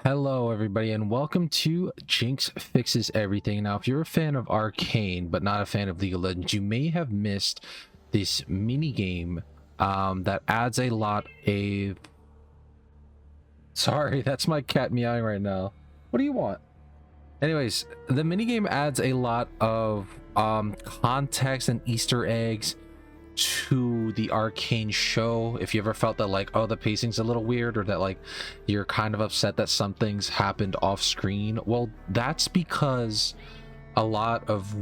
Hello everybody and welcome to Jinx Fixes Everything. Now if you're a fan of Arcane but not a fan of League of Legends, you may have missed this mini game that adds a lot of... Sorry, that's my cat meowing right now. What do you want? Anyways, the mini game adds a lot of context and Easter eggs to the Arcane show. If you ever felt that like, oh, the pacing's a little weird, or that like you're kind of upset that some things happened off screen, well, that's because a lot of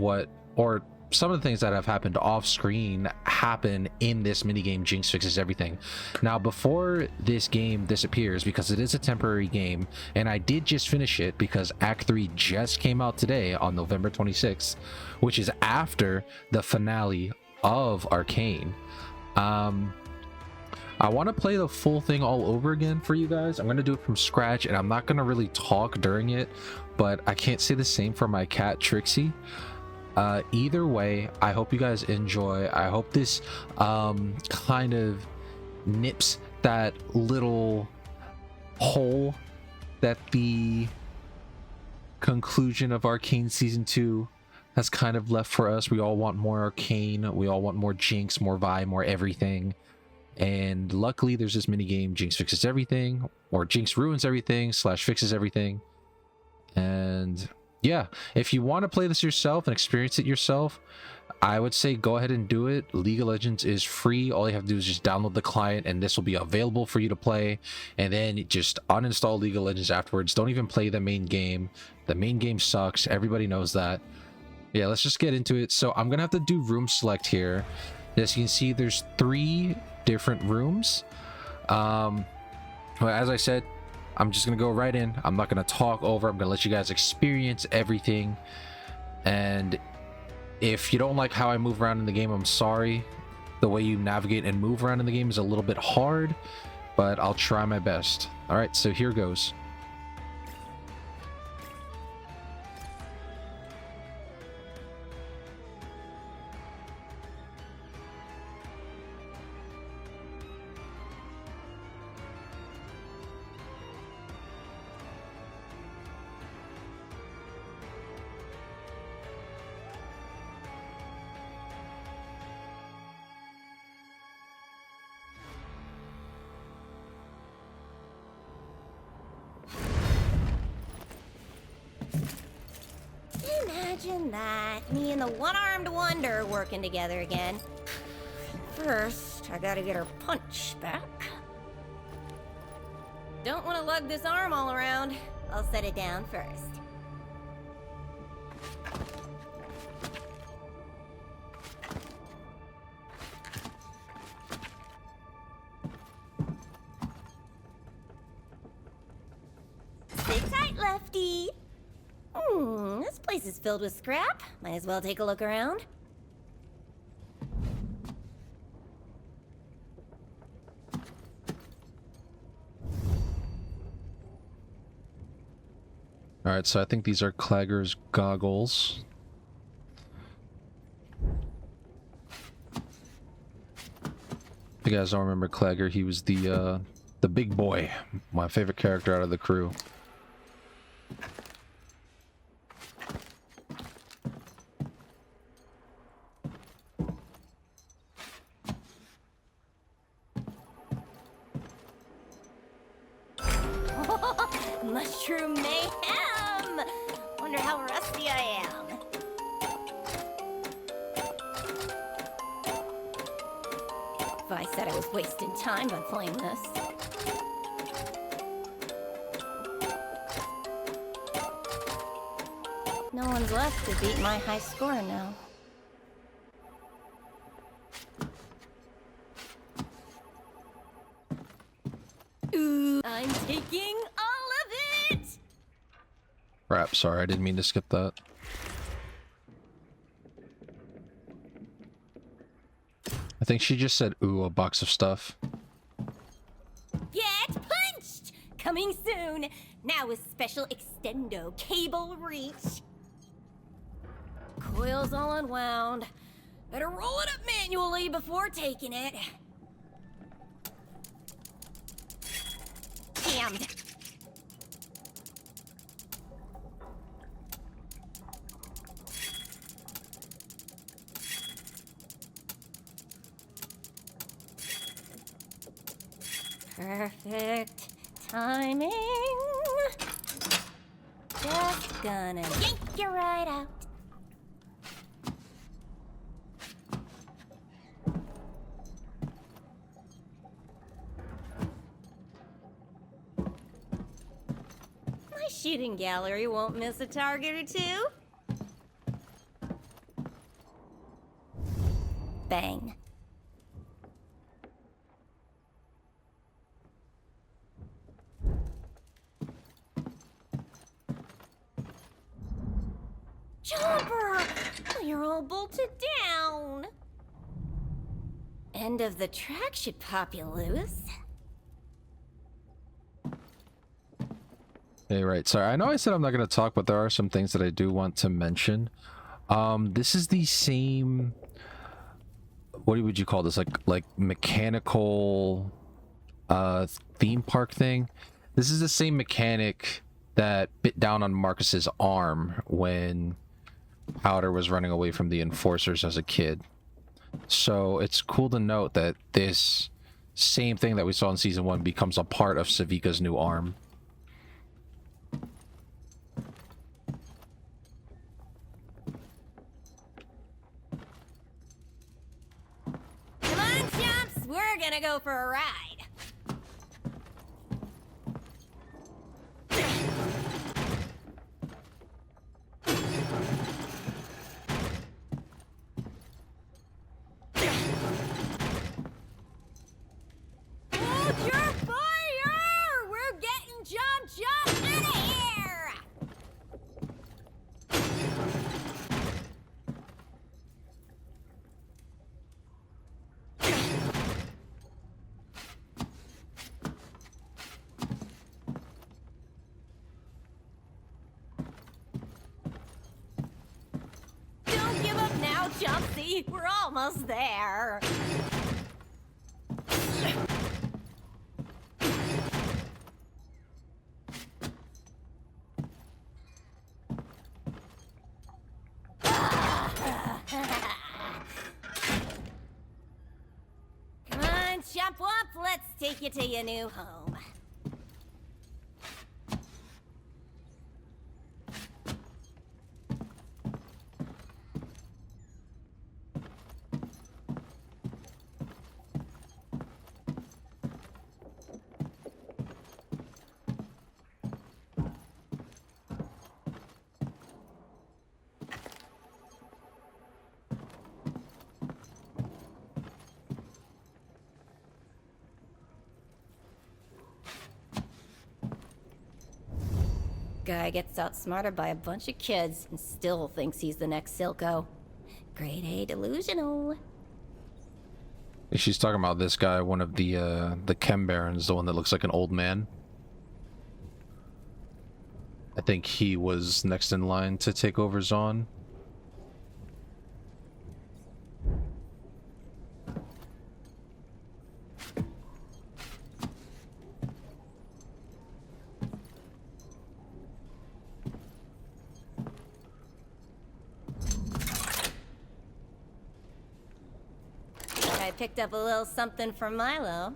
some of the things that have happened off screen happen in this minigame Jinx Fixes Everything. Now, before this game disappears, because it is a temporary game, and I did just finish it because Act 3 just came out today on November 26th, which is after the finale of Arcane. I want to play the full thing all over again for you guys. I'm going to do it from scratch, and I'm not going to really talk during it, but I can't say the same for my cat Trixie. Either way, I hope you guys enjoy. I hope this kind of nips that little hole that the conclusion of Arcane Season 2 has kind of left for us. We all want more Arcane. We all want more Jinx, more Vi, more everything. And luckily, there's this mini game, Jinx Fixes Everything, or Jinx Ruins Everything / Fixes Everything. And yeah, if you want to play this yourself and experience it yourself, I would say go ahead and do it. League of Legends is free. All you have to do is just download the client, and this will be available for you to play. And then just uninstall League of Legends afterwards. Don't even play the main game. The main game sucks. Everybody knows that. Yeah, let's just get into it. So I'm gonna have to do room select here. As you can see, there's 3 different rooms. But as I said, I'm just gonna go right in. I'm not gonna talk over. I'm gonna let you guys experience everything. And if you don't like how I move around in the game, I'm sorry. The way you navigate and move around in the game is a little bit hard, but I'll try my best. All right, so here goes. Imagine that, me and the one-armed wonder working together again. First, I gotta get her punch back. Don't want to lug this arm all around. I'll set it down first. Sit tight, Lefty. This place is filled with scrap. Might as well take a look around. All right, so I think these are Clagger's goggles. If you guys don't remember Clagger, he was the big boy, my favorite character out of the crew. Mushroom mayhem! Wonder how rusty I am. If I said I was wasting time by playing this. No one's left to beat my high score now. Ooh, I'm taking all of it! Crap, sorry, I didn't mean to skip that. I think she just said, ooh, a box of stuff. Get punched! Coming soon! Now with special extendo cable reach. Coil's all unwound. Better roll it up manually before taking it. Damned. Perfect timing. Just gonna yank you right out. My shooting gallery won't miss a target or two. Bang. Jumper! You're all bolted down. End of the track should pop you loose. Hey, right. Sorry, I know I said I'm not going to talk, but there are some things that I do want to mention. This is the same... What would you call this? Like mechanical theme park thing? This is the same mechanic that bit down on Marcus's arm when Powder was running away from the enforcers as a kid. So it's cool to note that this same thing that we saw in season 1 becomes a part of Savika's new arm. Come on, chumps! We're gonna go for a ride. Hold your fire! We're getting jump out of here! Don't give up now, Jumpsy. We're almost there. Come on, Chump Wump. Let's take you to your new home. Guy gets outsmarted by a bunch of kids and still thinks he's the next Silco. Grade A delusional. She's talking about this guy, one of the Chem Barons, the one that looks like an old man. I think he was next in line to take over Zaun. I picked up a little something from Milo.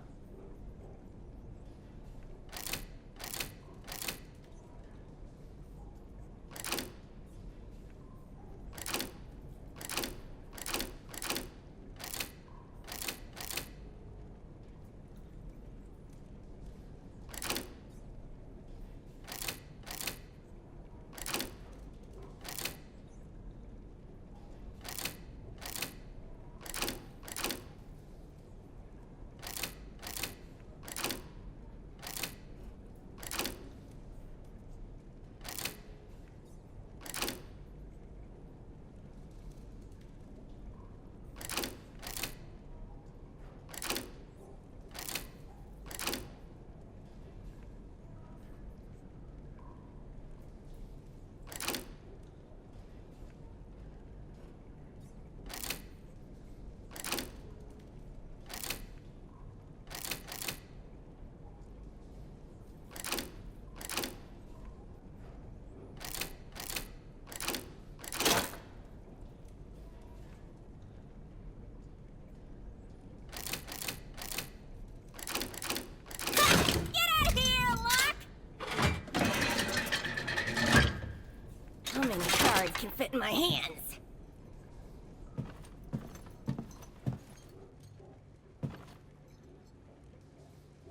my hands.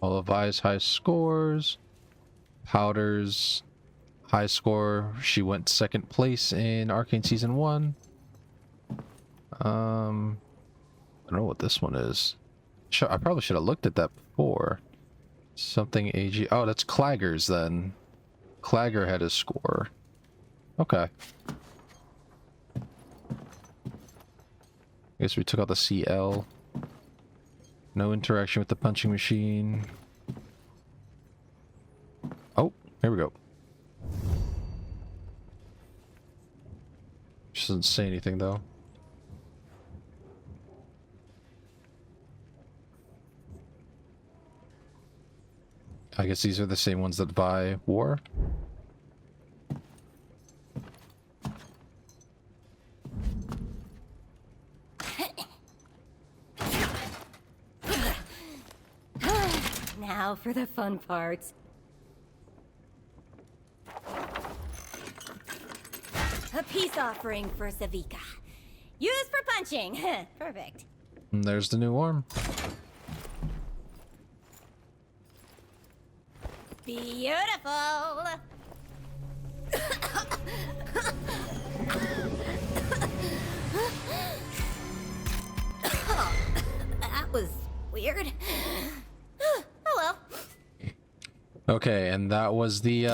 All of Vi's high scores. Powder's high score. She went second place in Arcane Season 1. I don't know what this one is. I probably should have looked at that before. Something AG. Oh, that's Clagger's then. Clagger had his score. Okay. I guess we took out the CL. No interaction with the punching machine. Oh, here we go. Just doesn't say anything though. I guess these are the same ones that Vi wore. Now for the fun parts. A peace offering for Savika. Used for punching. Perfect. And there's the new arm. Beautiful. That was weird. Oh well. Okay, and that was the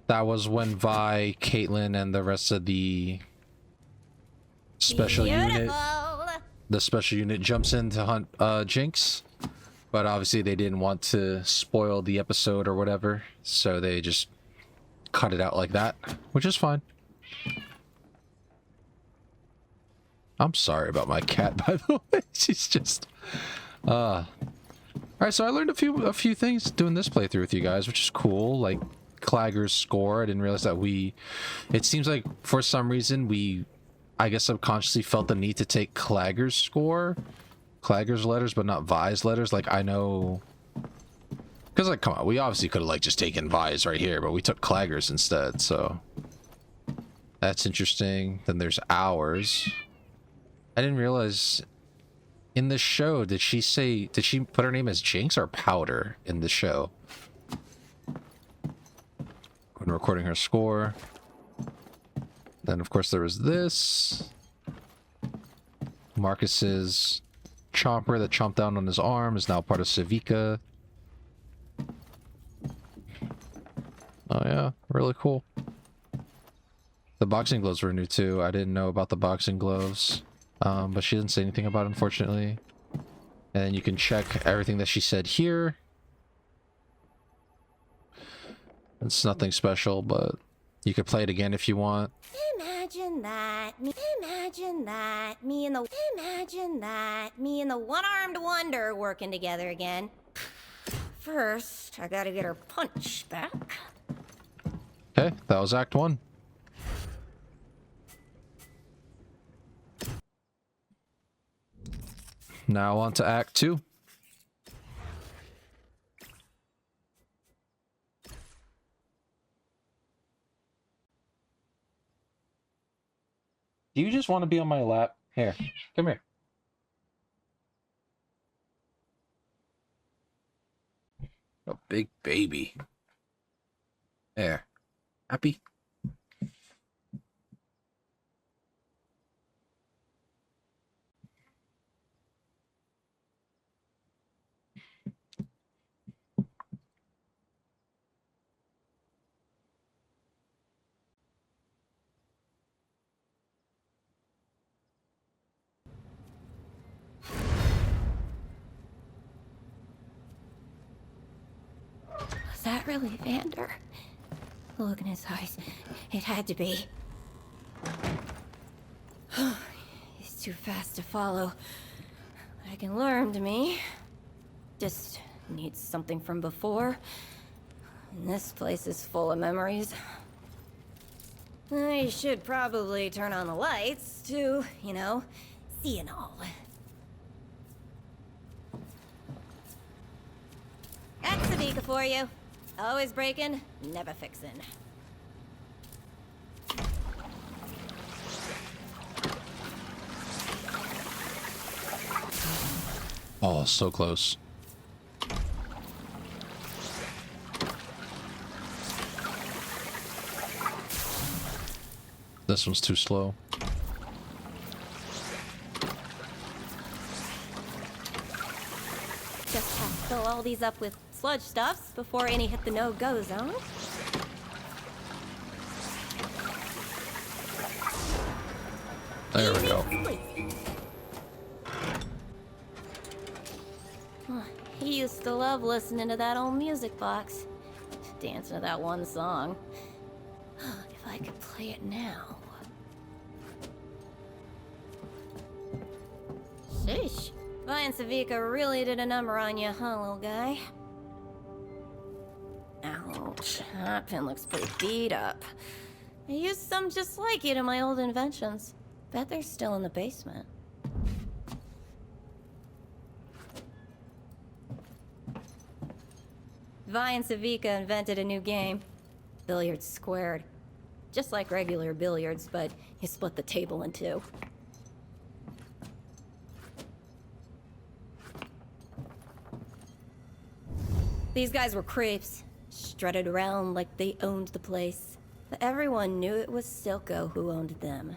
that was when Vi, Caitlyn, and the rest of the special unit, the special unit jumps in to hunt Jinx. But obviously they didn't want to spoil the episode or whatever, so they just cut it out like that, which is fine. I'm sorry about my cat, by the way. She's just all right, so I learned a few things doing this playthrough with you guys, which is cool. Like Clagger's score, I didn't realize that it seems like for some reason I guess subconsciously felt the need to take Clagger's score, Clagger's letters, but not Vi's letters. Like, I know, because like, come on, we obviously could have like just taken Vi's right here, but we took Clagger's instead, so that's interesting. Then there's ours. I didn't realize in the show, did she put her name as Jinx or Powder in the show when recording her score? Then of course there was this Marcus's chomper that chomped down on his arm is now part of Savika. Oh yeah, really cool. The boxing gloves were new too. I didn't know about the boxing gloves, but she didn't say anything about it, unfortunately. And then you can check everything that she said here. It's nothing special, but you could play it again if you want. Imagine that me and the one-armed wonder working together again. First, I gotta get her punch back. Okay, that was Act 1. Now on to Act 2. Do you just want to be on my lap? Here, come here. A big baby. There. Happy? Was that really Vander? The look in his eyes. It had to be. He's too fast to follow. But I can learn to me. Just needs something from before. And this place is full of memories. I should probably turn on the lights to, you know, see and all. That's a Vika for you. Always breaking, never fixing. Oh, so close. This one's too slow. Just have to fill all these up with sludge stuffs before any hit the no-go zone. There we go. He used to love listening to that old music box. Dancing to that one song. If I could play it now. Sheesh. Vi and Savika really did a number on you, huh, little guy? Ouch. That pin looks pretty beat up. I used some just like it in my old inventions. Bet they're still in the basement. Vi and Savika invented a new game. Billiards squared. Just like regular billiards, but you split the table in two. These guys were creeps. Strutted around like they owned the place. But everyone knew it was Silco who owned them.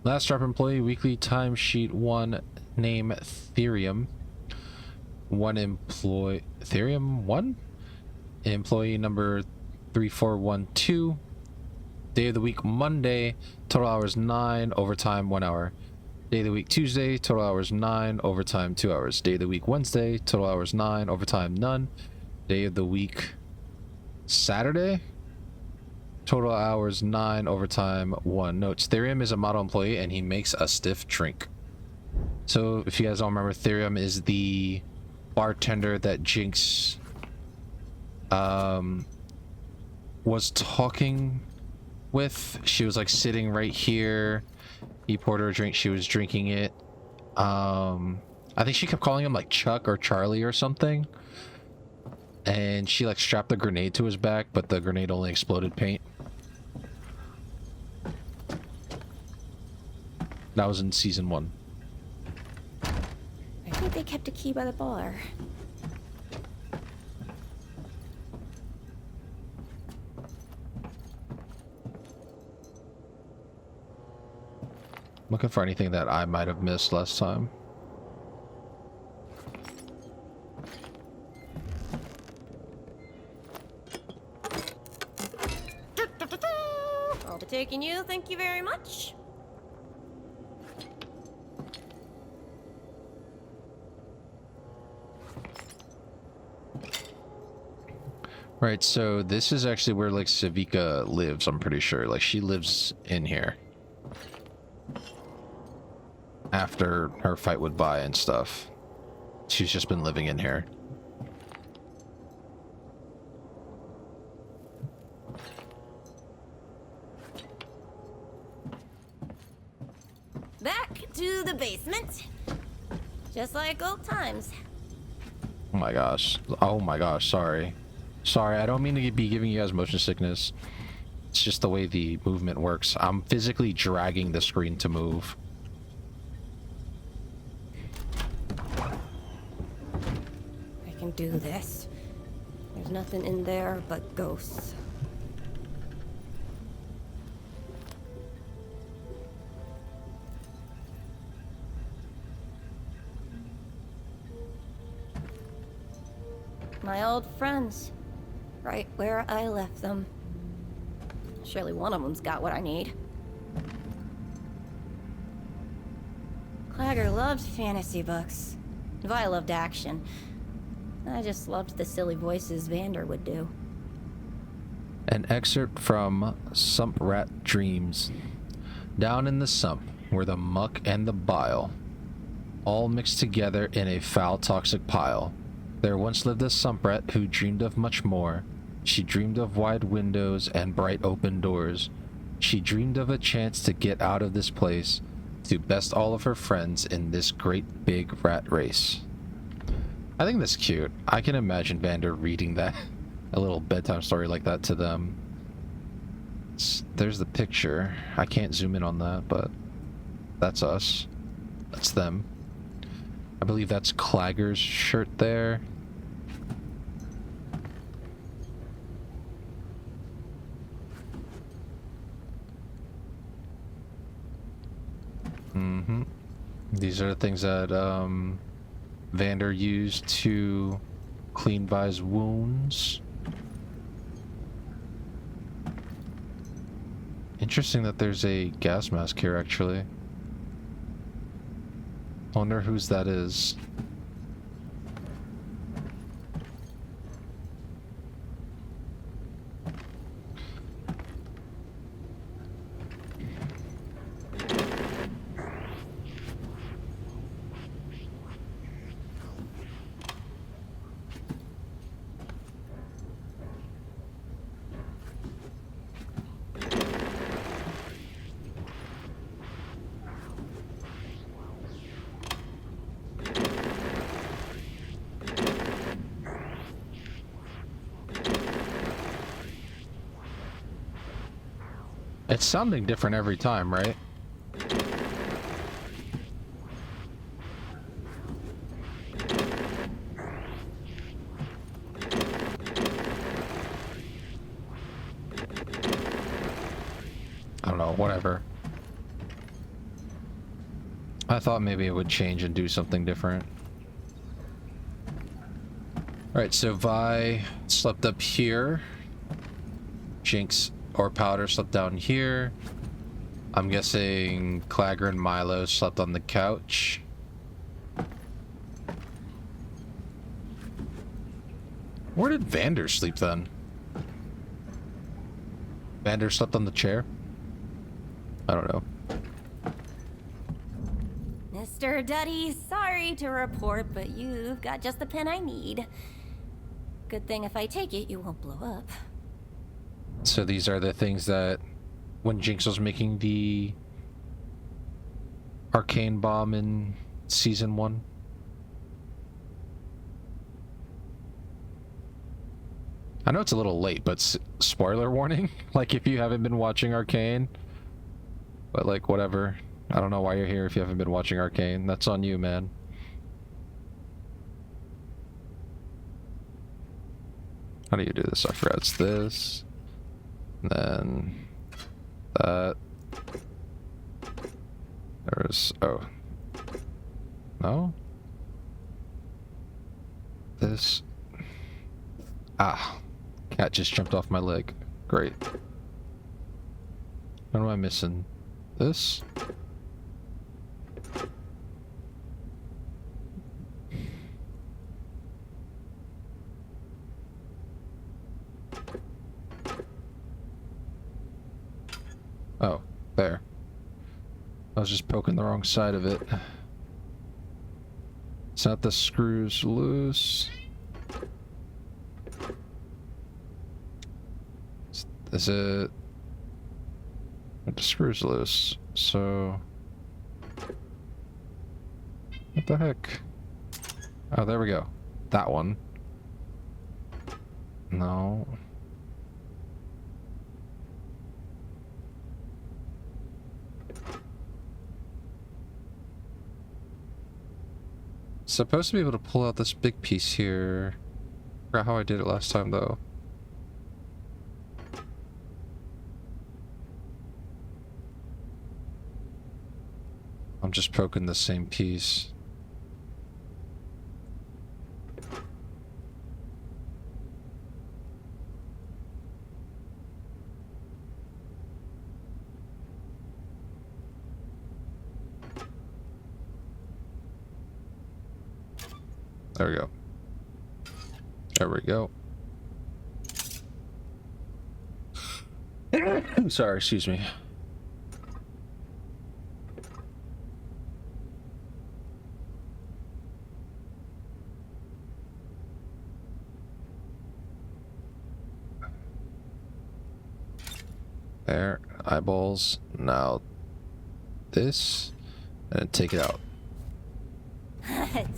Last drop employee weekly timesheet 1 name Therium. Therium 1? Employee number 3412. Day of the week Monday, total hours 9, overtime 1 hour. Day of the week Tuesday, total hours 9, overtime 2 hours. Day of the week Wednesday, total hours 9, overtime none. Day of the week Saturday, total hours 9, overtime 1. Notes: Therium is a model employee and he makes a stiff drink. So if you guys don't remember, Therium is the bartender that Jinx was talking with. She was like sitting right here. He poured her a drink, she was drinking it. I think she kept calling him like Chuck or Charlie or something. And she like strapped a grenade to his back, but the grenade only exploded paint. That was in season 1. I think they kept a key by the bar. Looking for anything that I might have missed last time. I'll be taking you, thank you very much. Right, so this is actually where like Savika lives, I'm pretty sure. Like she lives in here. After her fight with Vi and stuff. She's just been living in here. Back to the basement. Just like old times. Oh my gosh. Oh my gosh, sorry. Sorry, I don't mean to be giving you guys motion sickness. It's just the way the movement works. I'm physically dragging the screen to move. I can do this. There's nothing in there but ghosts. My old friends. Right where I left them. Surely one of them's got what I need. Clagger loved fantasy books. Vi loved action. I just loved the silly voices Vander would do. An excerpt from Sump Rat Dreams. Down in the sump, where the muck and the bile. all mixed together in a foul, toxic pile. There once lived a Sumpret who dreamed of much more. She dreamed of wide windows and bright open doors. She dreamed of a chance to get out of this place, to best all of her friends in this great big rat race. I think that's cute. I can imagine Vander reading that, a little bedtime story like that to them. There's the picture. I can't zoom in on that, but that's us. That's them. I believe that's Clagger's shirt there. These are the things that Vander used to clean Vi's wounds. Interesting that there's a gas mask here, actually. I wonder whose that is. It's sounding different every time, right? I don't know, whatever. I thought maybe it would change and do something different. Alright, so Vi slept up here. Jinx or Powder slept down here. I'm guessing Clagger and Milo slept on the couch. Where did Vander sleep then? Vander slept on the chair? I don't know. Mr. Duddy, sorry to report, but you've got just the pen I need. Good thing if I take it, you won't blow up. So these are the things that when Jinx was making the Arcane bomb in season 1. I know it's a little late, but spoiler warning, like if you haven't been watching Arcane, but like whatever. I don't know why you're here if you haven't been watching Arcane. That's on you, man. How do you do this? I forgot it's this. And then that. There's, oh. No? This. Ah. Cat just jumped off my leg. Great. What am I missing? This? Oh, there. I was just poking the wrong side of it. It's not the screws loose. Is it? The screws loose. So what the heck? Oh, there we go. That one. No. Supposed to be able to pull out this big piece here. Forgot how I did it last time though. I'm just poking the same piece. There we go. There we go. Sorry, excuse me. There, eyeballs. Now this, and take it out.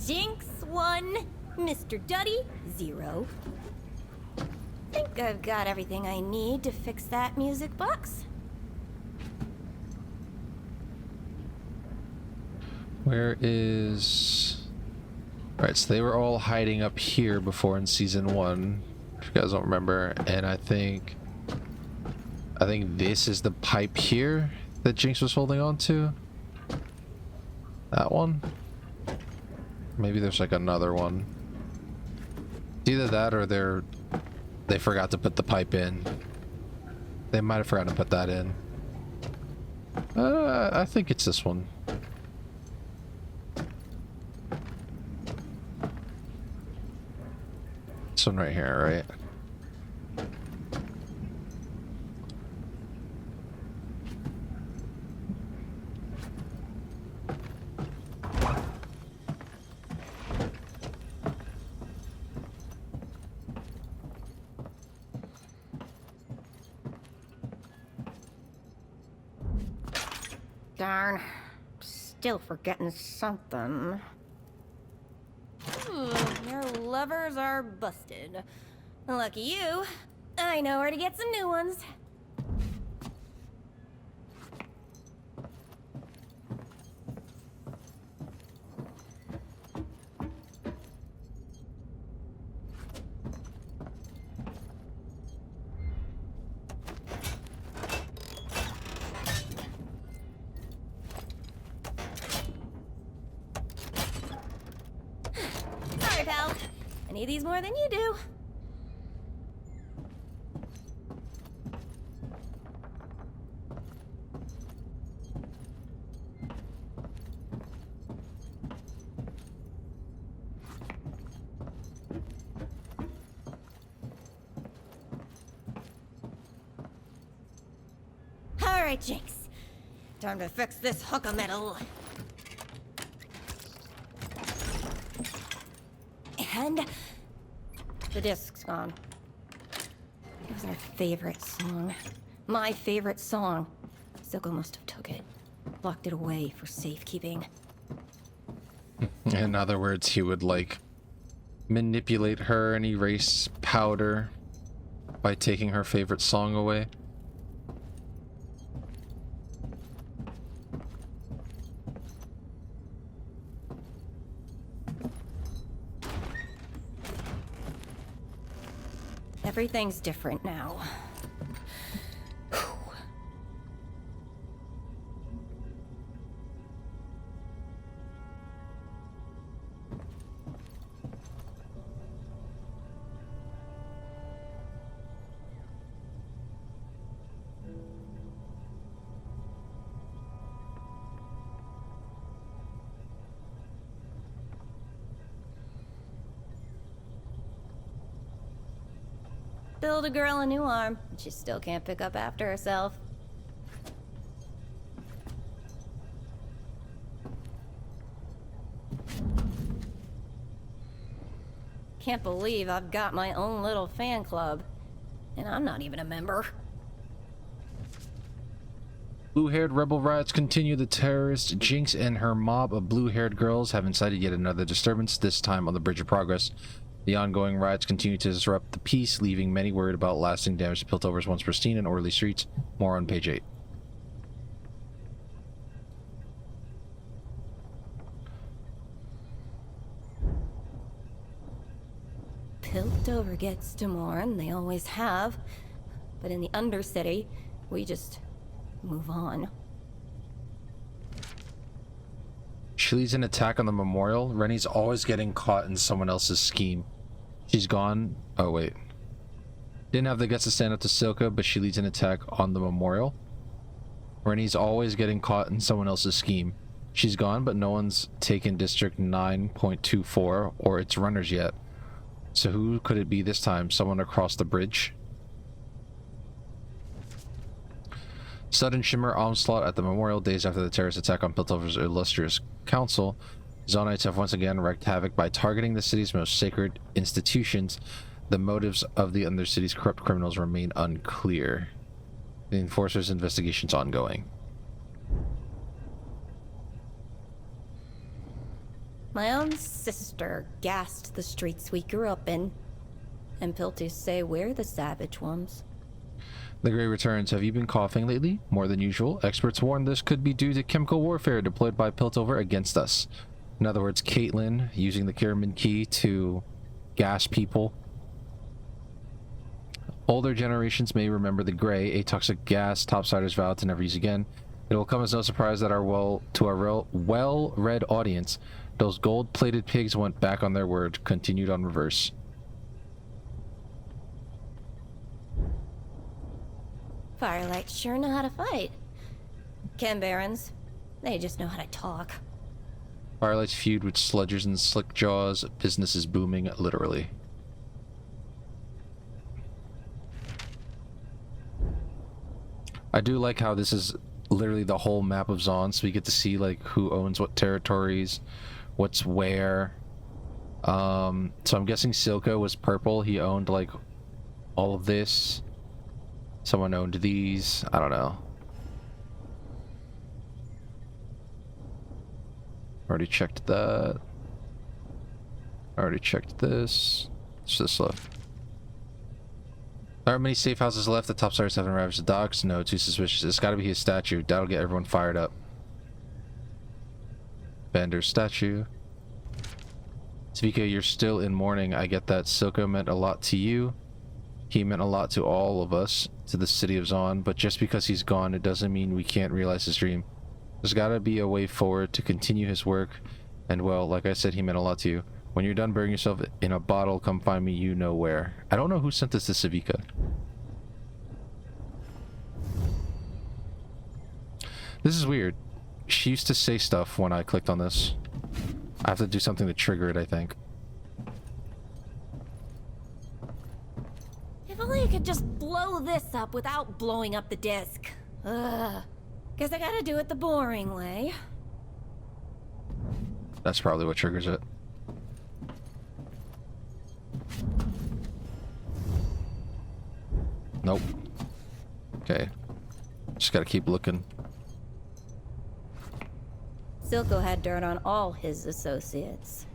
Jinx 1, Mr. Duddy 0. Think I've got everything I need to fix that music box. Where is... Alright, so they were all hiding up here before in season 1, if you guys don't remember, and I think this is the pipe here that Jinx was holding on to. That one? Maybe there's like another one. Either that or they forgot to put the pipe in. They might have forgotten to put that in. I think it's this one. This one right here, right? Darn. Still forgetting something. Your levers are busted. Lucky you. I know where to get some new ones. Sorry, pal. I need these more than you do. All right, Jinx. Time to fix this hunk of metal. And the disc's gone. It was our favorite song. My favorite song. Silco must have took it. Locked it away for safekeeping. In other words, he would like manipulate her and erase Powder by taking her favorite song away. Everything's different now. Build a girl a new arm, and she still can't pick up after herself. Can't believe I've got my own little fan club, and I'm not even a member. Blue-haired rebel riots continue. The terrorist Jinx and her mob of blue-haired girls have incited yet another disturbance, this time on the Bridge of Progress. The ongoing riots continue to disrupt the peace, leaving many worried about lasting damage to Piltover's once pristine and orderly streets. More on page 8. Piltover gets to mourn, they always have. But in the Undercity, we just move on. She leads an attack on the memorial. Rennie's always getting caught in someone else's scheme. She's gone. Oh, wait. Didn't have the guts to stand up to Silka, but she leads an attack on the memorial. Rennie's always getting caught in someone else's scheme. She's gone, but no one's taken District 9.24 or its runners yet. So who could it be this time? Someone across the bridge? Sudden Shimmer onslaught at the memorial days after the terrorist attack on Piltover's illustrious council. Zonites have once again wreaked havoc by targeting the city's most sacred institutions. The motives of the Undercity's corrupt criminals remain unclear. The Enforcer's investigation's ongoing. My own sister gassed the streets we grew up in, and Pilties say we're the savage ones. The Grey returns. Have you been coughing lately? More than usual. Experts warn this could be due to chemical warfare deployed by Piltover against us. In other words, Caitlyn using the Kiraman key to gas people. Older generations may remember the Grey, a toxic gas topsiders vowed to never use again. It will come as no surprise that our well-read audience, those gold-plated pigs went back on their word, continued on reverse. Firelight sure know how to fight. Ken Barons, they just know how to talk. Firelight's feud with Sludgers and Slickjaws. Business is booming, literally. I do like how this is literally the whole map of Zaun, so we get to see like who owns what territories, what's where. So I'm guessing Silco was purple. He owned like all of this. Someone owned these. I don't know. Already checked that. Already checked this. It's this left. There aren't many safe houses left. The topsiders haven't ravaged the docks. No, too suspicious. It's gotta be his statue. That'll get everyone fired up. Vander's statue. Svika, you're still in mourning. I get that. Silco meant a lot to you. He meant a lot to all of us, to the city of Zaun, but just because he's gone, it doesn't mean we can't realize his dream. There's gotta be a way forward to continue his work, and well, like I said, he meant a lot to you. When you're done burying yourself in a bottle, come find me, you know where. I don't know who sent this to Savika. This is weird. She used to say stuff when I clicked on this. I have to do something to trigger it, I think. If only I could just blow this up without blowing up the disc. Ugh. Guess I gotta do it the boring way. That's probably what triggers it. Nope. Okay. Just gotta keep looking. Silco had dirt on all his associates.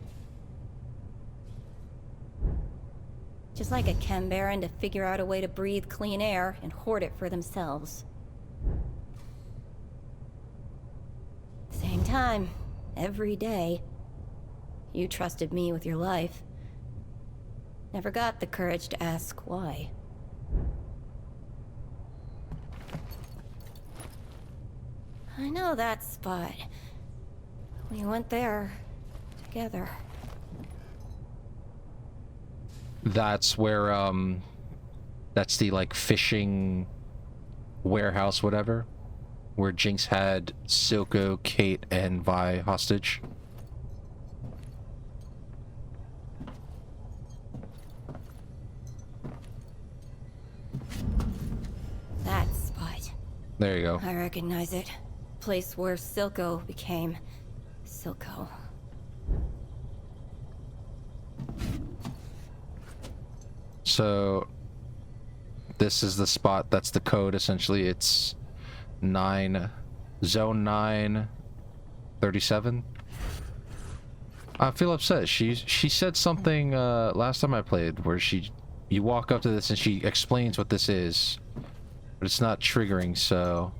Just like a Chem Baron to figure out a way to breathe clean air and hoard it for themselves. Same time, every day, you trusted me with your life. Never got the courage to ask why. I know that spot. We went there together. That's where, that's the, like, fishing warehouse, whatever, where Jinx had Silco, Kate, and Vi hostage. That spot. There you go. I recognize it. Place where Silco became Silco. So this is the spot. That's the code. Essentially, it's 9, zone 9, 37. I feel upset. She said something last time I played where you walk up to this and she explains what this is, but it's not triggering. So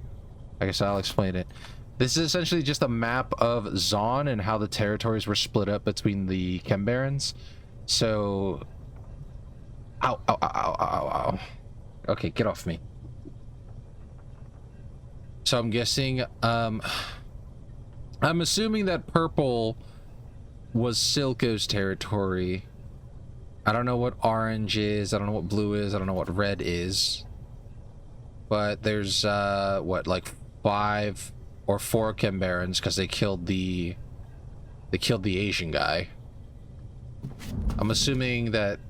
I guess I'll explain it. This is essentially just a map of Zaun and how the territories were split up between the Chem Barons. So ow, ow, ow, ow, ow, ow. Okay, get off me. So I'm guessing, I'm assuming that purple was Silco's territory. I don't know what orange is, I don't know what blue is, I don't know what red is. But there's, what, like 5 or 4 Chem Barons because they killed the Asian guy. I'm assuming that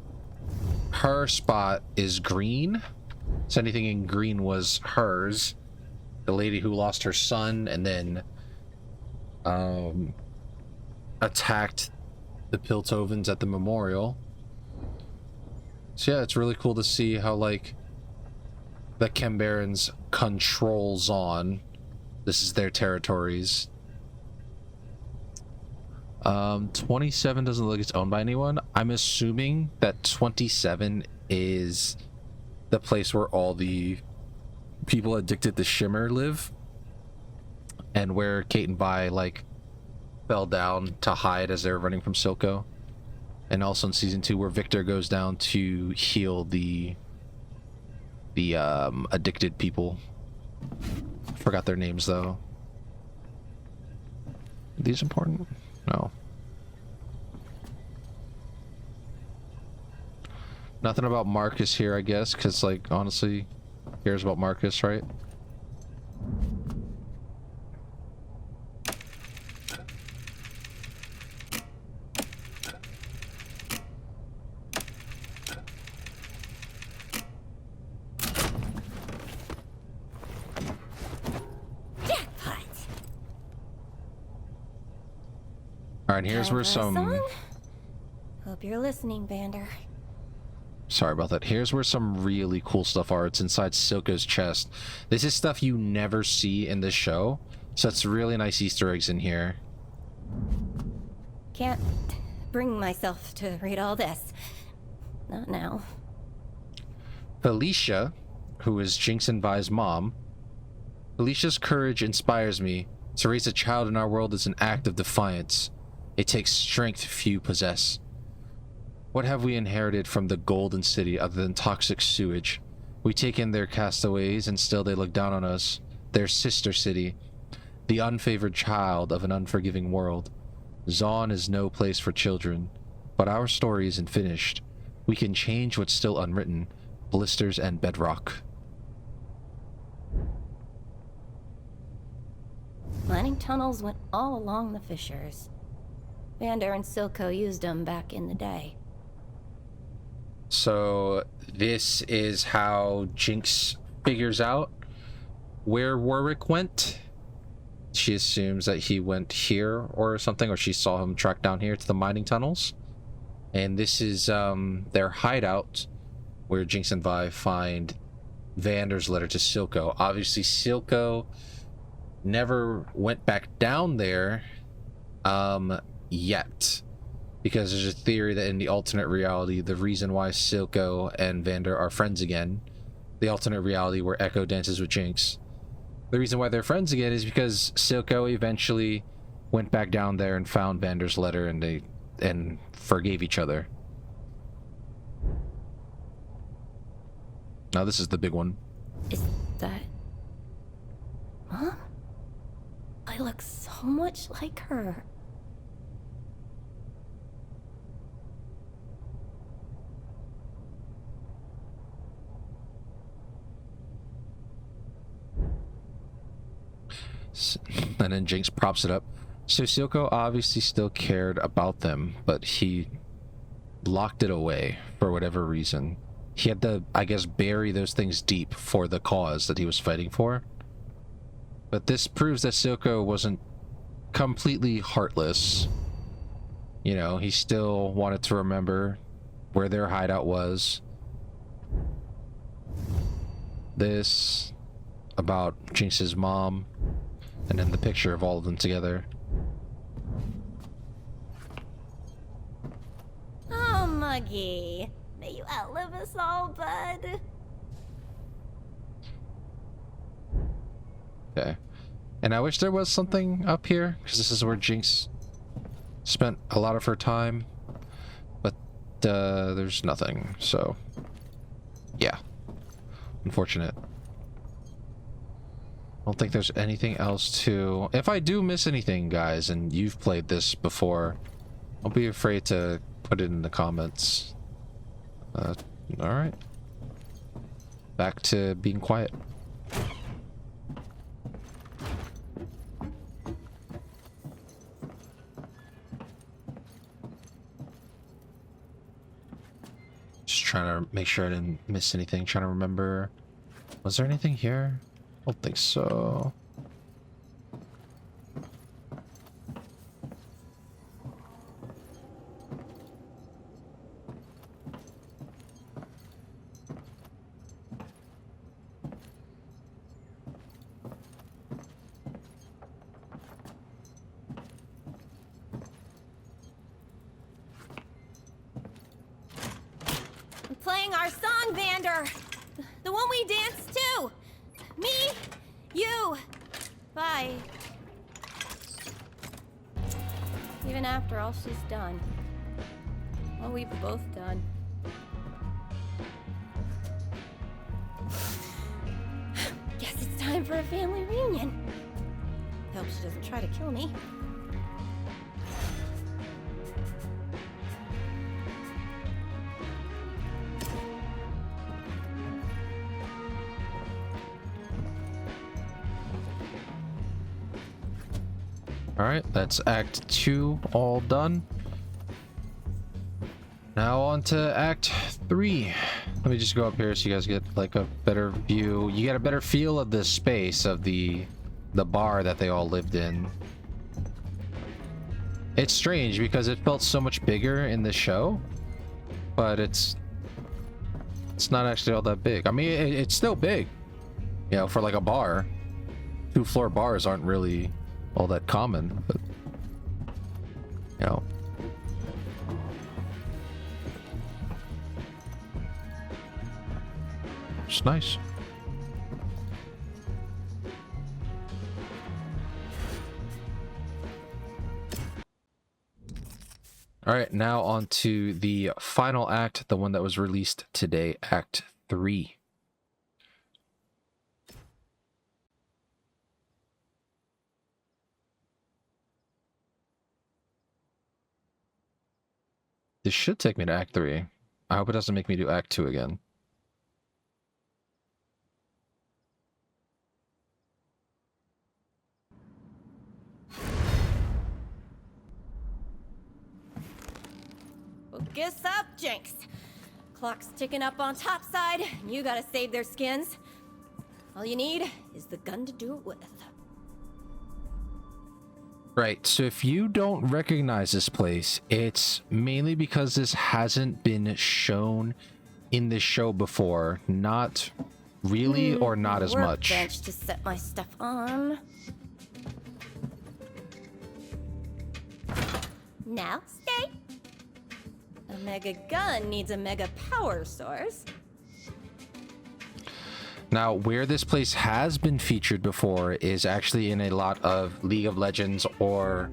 her spot is green, so anything in green was hers. The lady who lost her son and then attacked the Piltovans at the memorial. So yeah, it's really cool to see how, like, the Cambarans controls on. This is their territories. 27 doesn't look like it's owned by anyone. I'm assuming that 27 is the place where all the people addicted to Shimmer live, and where Kate and Vi like fell down to hide as they were running from Silco. And also in season 2 where Viktor goes down to heal the addicted people. Forgot their names though. Are these important? No. Nothing about Marcus here, I guess, because like honestly, who cares about Marcus, right? All right, here's where some... Hope you're listening, Vander. Sorry about that. Here's where some really cool stuff are. It's inside Silco's chest. This is stuff you never see in this show, so it's really nice Easter eggs in here. Can't bring myself to read all this. Not now. Felicia, who is Jinx and Vi's mom. Felicia's courage inspires me. To raise a child in our world is an act of defiance. It takes strength few possess. What have we inherited from the Golden City other than toxic sewage? We take in their castaways and still they look down on us. Their sister city. The unfavored child of an unforgiving world. Zaun is no place for children. But our story isn't finished. We can change what's still unwritten. Blisters and bedrock. Mining tunnels went all along the fissures. Vander and Silco used them back in the day. So this is how Jinx figures out where Warwick went. She assumes that he went here or something, or she saw him track down here to the mining tunnels. And this is their hideout where Jinx and Vi find Vander's letter to Silco. Obviously Silco never went back down there yet, because there's a theory that in the alternate reality, the reason why Silco and Vander are friends again, the alternate reality where Ekko dances with Jinx, the reason why they're friends again is because Silco eventually went back down there and found Vander's letter, and they forgave each other. Now this is the big one. Is that... Mom? I look so much like her. And then Jinx props it up. So Silco obviously still cared about them, but he locked it away for whatever reason. He had to, I guess, bury those things deep for the cause that he was fighting for. But this proves that Silco wasn't completely heartless. You know, he still wanted to remember where their hideout was. This about Jinx's mom. And then the picture of all of them together. Oh, Muggy. May you outlive us all, bud. Okay. And I wish there was something up here, because this is where Jinx spent a lot of her time. But there's nothing, so yeah. Unfortunate. I don't think there's anything else to... If I do miss anything, guys, and you've played this before, don't be afraid to put it in the comments. Alright. Back to being quiet. Just trying to make sure I didn't miss anything. Trying to remember... Was there anything here? I don't think so. even after all she's done. All we've both done. Guess it's time for a family reunion. Hope she doesn't try to kill me. All right, that's Act 2 all done. Now on to Act 3. Let me just go up here so you guys get like a better view. You get a better feel of the space of the bar that they all lived in. It's strange because it felt so much bigger in the show, but it's not actually all that big. I mean, it's still big, you know, for like a bar. 2-floor bars aren't really all that common, but you know. It's nice. All right, now on to the final act, the one that was released today, Act 3. This should take me to Act 3. I hope it doesn't make me do Act 2 again. Focus up, Jinx. Clock's ticking up on topside. You gotta save their skins. All you need is the gun to do it with. Right, so if you don't recognize this place, it's mainly because this hasn't been shown in this show before. Not really, or not as much. Workbench to set my stuff on. Now stay. A mega gun needs a mega power source. Now, where this place has been featured before is actually in a lot of League of Legends or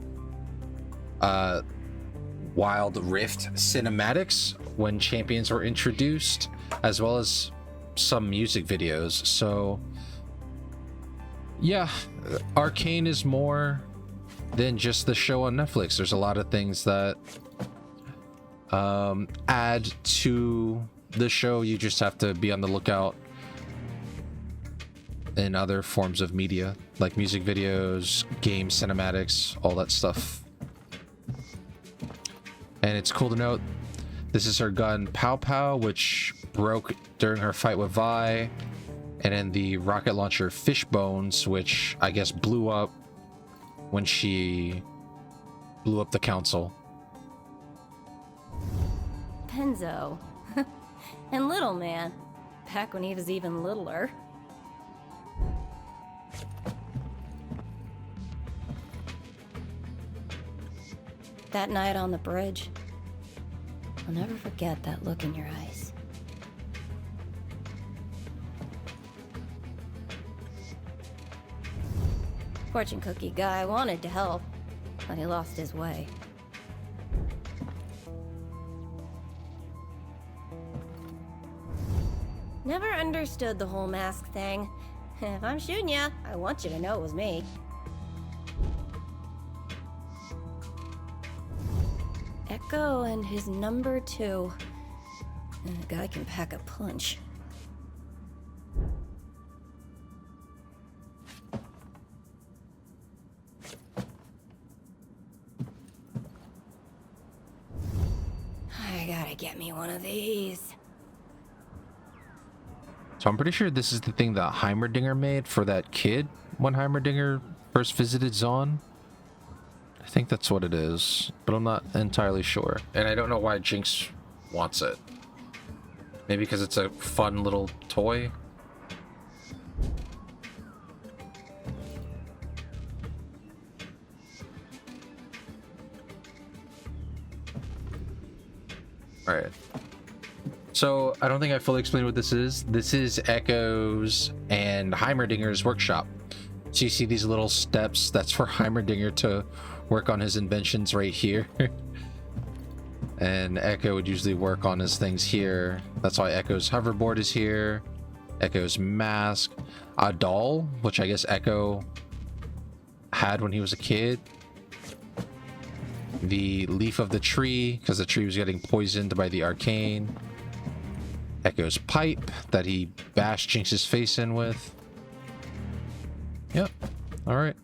Wild Rift cinematics when champions were introduced, as well as some music videos. So, yeah, Arcane is more than just the show on Netflix. There's a lot of things that add to the show. You just have to be on the lookout in other forms of media, like music videos, game cinematics, all that stuff. And it's cool to note, this is her gun Pow Pow, which broke during her fight with Vi, and then the rocket launcher Fishbones, which I guess blew up when she blew up the council. Penzo. And Little Man. Back when he was even littler. That night on the bridge, I'll never forget that look in your eyes. Fortune cookie guy wanted to help, but he lost his way. Never understood the whole mask thing. If I'm shooting ya, I want you to know it was me. Ekko and his number 2. A guy can pack a punch. I gotta get me one of these. So I'm pretty sure this is the thing that Heimerdinger made for that kid when Heimerdinger first visited Zaun. I think that's what it is, but I'm not entirely sure. And I don't know why Jinx wants it. Maybe because it's a fun little toy. Alright. So, I don't think I fully explained what this is. This is Ekko's and Heimerdinger's workshop. So you see these little steps, that's for Heimerdinger to work on his inventions right here. And Ekko would usually work on his things here. That's why Ekko's hoverboard is here. Ekko's mask. A doll, which I guess Ekko had when he was a kid. The leaf of the tree, because the tree was getting poisoned by the Arcane. Ekko's pipe that he bashed Jinx's face in with. Yep. Alright.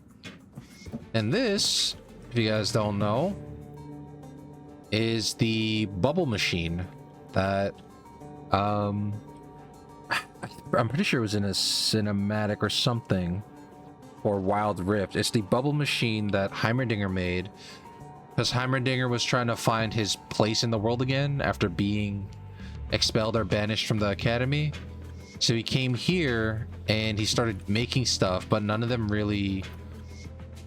And this, if you guys don't know, is the bubble machine that I'm pretty sure it was in a cinematic or something for Wild Rift. It's the bubble machine that Heimerdinger made because Heimerdinger was trying to find his place in the world again after being expelled or banished from the academy. So he came here and he started making stuff, but none of them really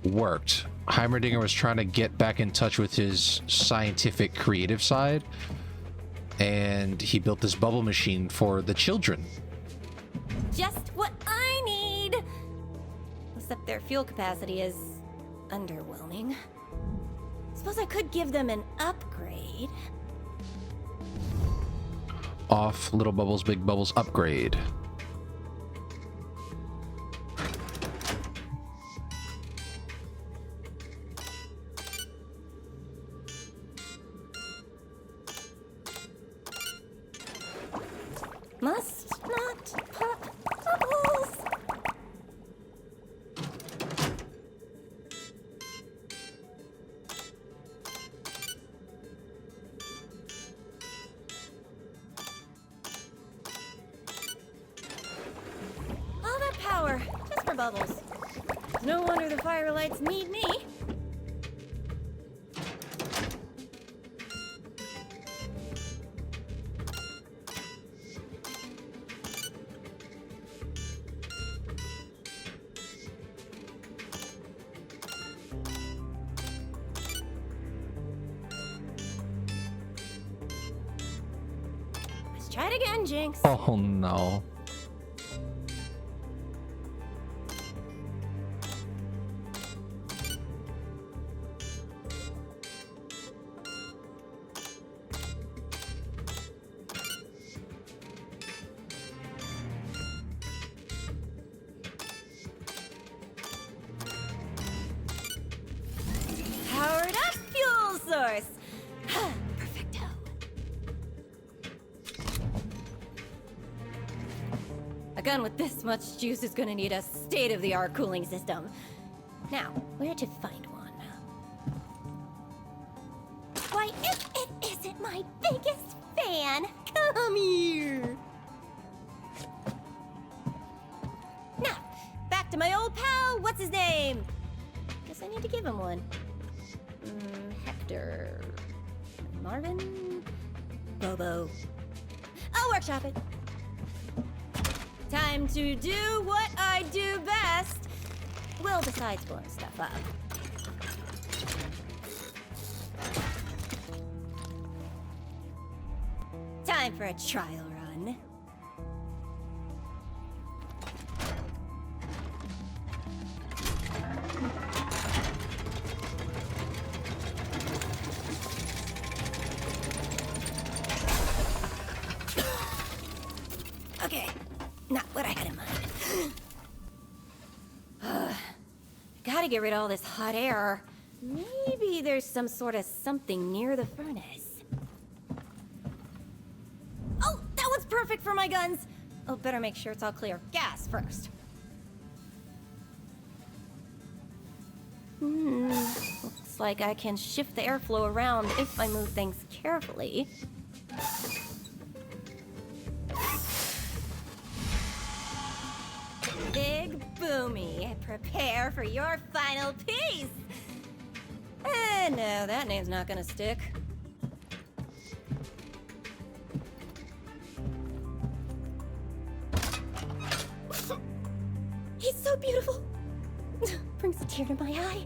worked. Heimerdinger was trying to get back in touch with his scientific creative side, and he built this bubble machine for the children. Just what I need! Except their fuel capacity is underwhelming. Suppose I could give them an upgrade. Off Little Bubbles, Big Bubbles upgrade. Must not pop bubbles. All that power, just for bubbles. No wonder the firelights need me. Try it again, Jinx. Oh no. Powered up fuel source. Perfecto. A gun with this much juice is gonna need a state-of-the-art cooling system. Now, where to find one? Why, if it isn't my biggest fan, come here. Now, back to my old pal, what's his name? Guess I need to give him one. Hector. Marvin? Bobo. I'll workshop it. Time to do what I do best. Well, besides blowing stuff up. Time for a trial run. Okay, not what I had in mind. Gotta get rid of all this hot air. Maybe there's some sort of something near the furnace. Oh, that one's perfect for my guns. Oh, better make sure it's all clear. Gas first. Looks like I can shift the airflow around if I move things carefully. Big Boomy, prepare for your final piece! No, that name's not gonna stick. He's so beautiful! Brings a tear to my eye.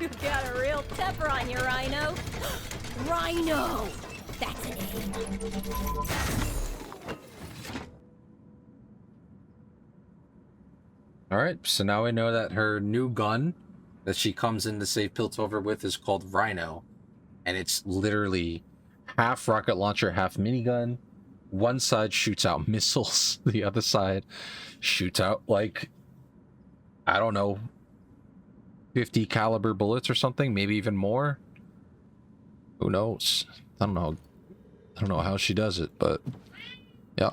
You got a real temper on you, Rhino. Rhino! That's an aim. All right, so now we know that her new gun that she comes in to save Piltover with is called Rhino, and it's literally half rocket launcher, half minigun. One side shoots out missiles, the other side shoots out, like, I don't know, 50 caliber bullets or something, maybe even more. Who knows? I don't know how she does it, but yeah.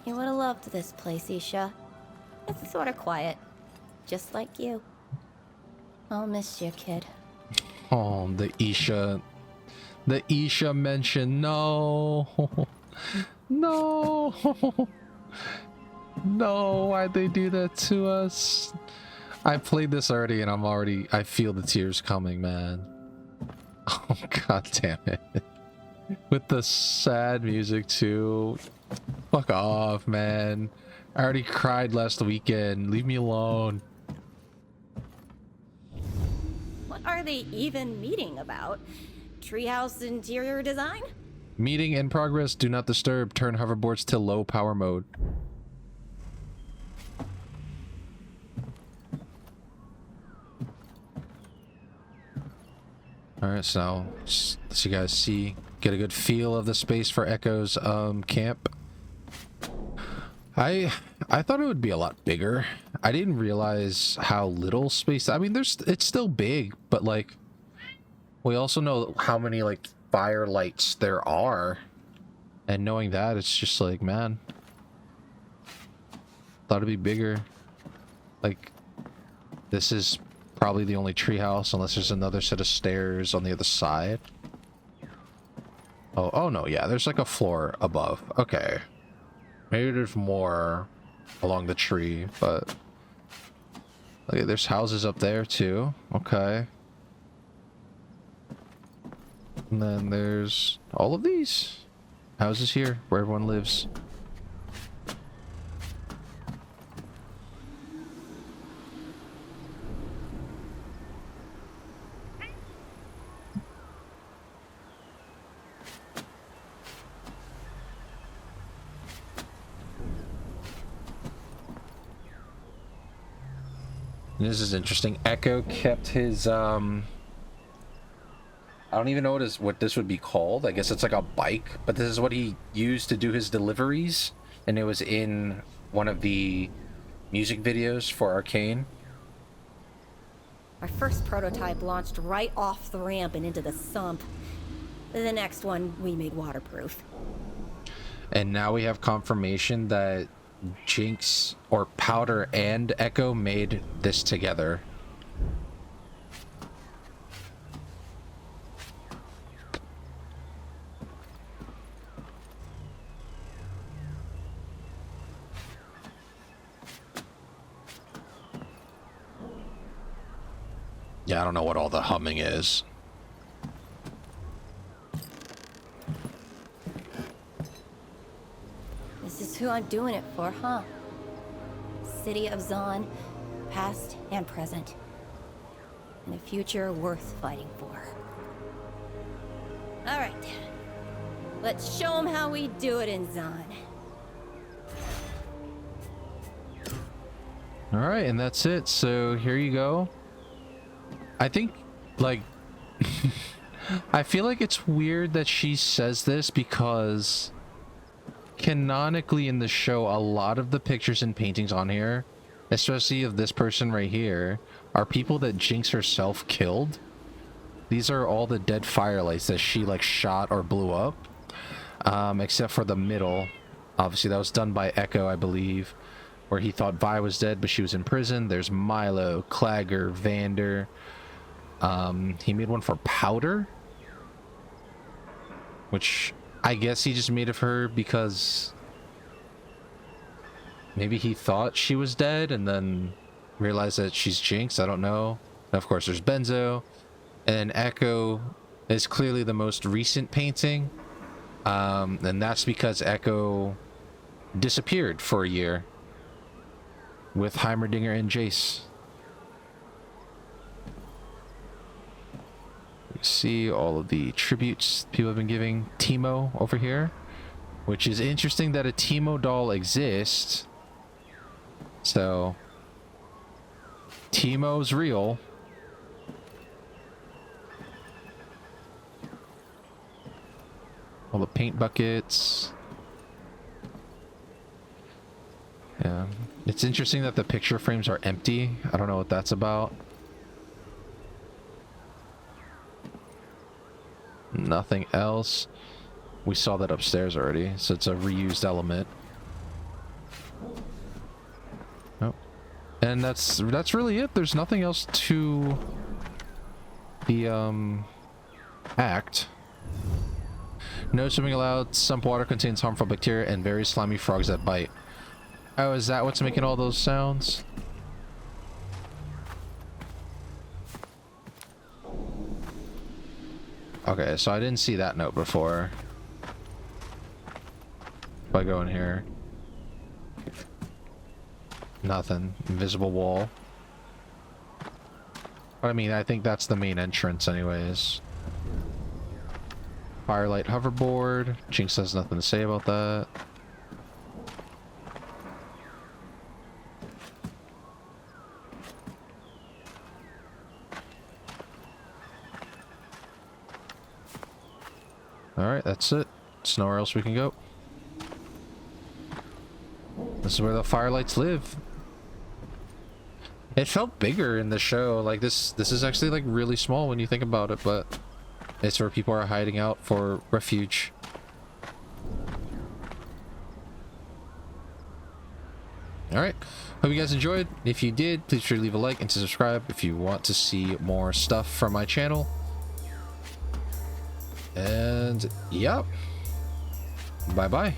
You would have loved this place, Isha. It's sort of quiet, just like you. I'll miss you, kid. Oh, the Isha mention. No. No. No, why'd they do that to us? I played this already and I feel the tears coming, man. Oh, god damn it. With the sad music too. Fuck off, man. I already cried last weekend. Leave me alone. What are they even meeting about? Treehouse interior design? Meeting in progress. Do not disturb. Turn hoverboards to low power mode. Alright, so you guys get a good feel of the space for Ekko's camp. I thought it would be a lot bigger. I didn't realize how little space. I mean, it's still big, but like we also know how many like firelights there are, and knowing that, it's just like, man, thought it'd be bigger. Like, this is probably the only treehouse, unless there's another set of stairs on the other side. Oh no, yeah, there's like a floor above. Okay. Maybe there's more along the tree, but okay, there's houses up there too. Okay. And then there's all of these houses here where everyone lives. This is interesting. Ekko kept his I don't even know what this would be called. I guess it's like a bike, but this is what he used to do his deliveries, and it was in one of the music videos for Arcane. Our first prototype launched right off the ramp and into the sump. The next one we made waterproof. And now we have confirmation that Jinx or Powder and Ekko made this together. Yeah, I don't know what all the humming is. This is who I'm doing it for, huh? City of Zon, past and present. And a future worth fighting for. Alright. Let's show them how we do it in Zon. Alright, and that's it. So here you go. I think, like, I feel like it's weird that she says this because canonically in the show, a lot of the pictures and paintings on here, especially of this person right here, are people that Jinx herself killed. These are all the dead firelights that she like shot or blew up, except for the middle. Obviously that was done by Ekko, I believe, where he thought Vi was dead but she was in prison. There's Milo, Clagger, Vander. He made one for Powder, which I guess he just made of her because maybe he thought she was dead and then realized that she's Jinx. I don't know. And of course there's Benzo, and Ekko is clearly the most recent painting, and that's because Ekko disappeared for a year. with Heimerdinger and Jayce. You see all of the tributes people have been giving Teemo over here, which is interesting that a Teemo doll exists. So Teemo's real. All the paint buckets. Yeah, it's interesting that the picture frames are empty. I don't know what that's about. Nothing else. We saw that upstairs already, so it's a reused element. Oh, and that's really it. There's nothing else to the act. No swimming allowed. Sump water contains harmful bacteria and very slimy frogs that bite. Oh, is that what's making all those sounds? Okay, so I didn't see that note before. If I go in here. Nothing. Invisible wall. But I mean, I think that's the main entrance anyways. Firelight hoverboard. Jinx has nothing to say about that. Alright, that's it. There's nowhere else we can go. This is where the firelights live. It felt bigger in the show. Like this is actually like really small when you think about it, but it's where people are hiding out for refuge. Alright, hope you guys enjoyed. If you did, please sure to leave a like and to subscribe if you want to see more stuff from my channel. And yep, bye bye.